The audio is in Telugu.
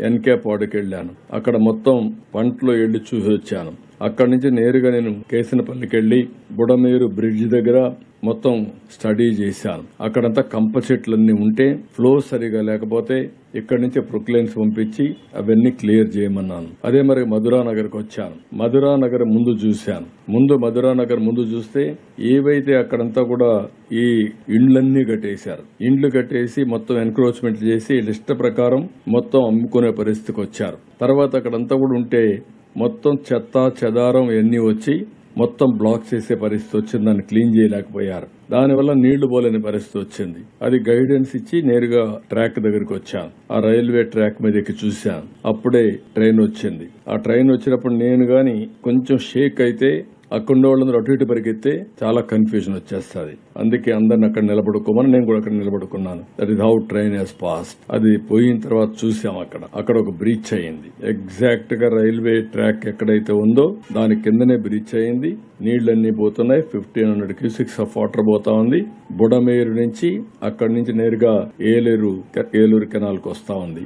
ఎన్కేపాడుకి వెళ్ళాను. అక్కడ మొత్తం పంటలో వెళ్ళి చూసి వచ్చాను. అక్కడి నుంచి నేరుగా నేను కేసినపల్లికి వెళ్లి బుడమేరు బ్రిడ్జ్ దగ్గర మొత్తం స్టడీ చేశాను. అక్కడంతా కంప చెట్లన్నీ ఉంటే ఫ్లో సరిగా లేకపోతే ఇక్కడి నుంచి ప్రొక్లైన్స్ పంపించి అవన్నీ క్లియర్ చేయమన్నాను. అదే మరి మధురానగర్కి వచ్చాను. మధురానగర్ ముందు చూశాను. మధురానగర్ ముందు చూస్తే ఏవైతే అక్కడంతా కూడా ఈ ఇండ్లన్నీ కట్టేశారు. ఇండ్లు కట్టేసి మొత్తం ఎన్క్రోచ్మెంట్ చేసి లిస్ట్ ప్రకారం మొత్తం అమ్ముకునే పరిస్థితికి వచ్చారు. తర్వాత అక్కడంతా కూడా ఉంటే మొత్తం చెత్త చెదారం ఇవన్నీ వచ్చి మొత్తం బ్లాక్ చేసే పరిస్థితి వచ్చింది. దాన్ని క్లీన్ చేయలేకపోయారు. దానివల్ల నీళ్లు పోలేని పరిస్థితి వచ్చింది. అది గైడెన్స్ ఇచ్చి నేరుగా ట్రాక్ దగ్గరికి వచ్చాను. ఆ రైల్వే ట్రాక్ మీద ఎక్కి చూశాను. అప్పుడే ట్రైన్ వచ్చింది. ఆ ట్రైన్ వచ్చినప్పుడు నేను గాని కొంచెం షేక్ అయితే అక్కడ వాళ్ళందరూ అటు ఇటు పరిగెత్తే చాలా కన్ఫ్యూజన్ వచ్చేస్తుంది. అందుకే అందరిని అక్కడ నిలబడుకోమని నేను కూడా అక్కడ నిలబడుకున్నాను. That is how train has passed. అది పోయిన తర్వాత చూసాం. అక్కడ ఒక బ్రీచ్ అయింది. ఎగ్జాక్ట్ గా రైల్వే ట్రాక్ ఎక్కడైతే ఉందో దాని కిందనే బ్రీచ్ అయింది. నీళ్లన్నీ పోతున్నాయి. 1500 క్యూసిక్స్ ఆఫ్ వాటర్ పోతా ఉంది. బుడమేరు నుంచి అక్కడి నుంచి నేరుగా ఏలూరు కెనాల్ కు వస్తా ఉంది.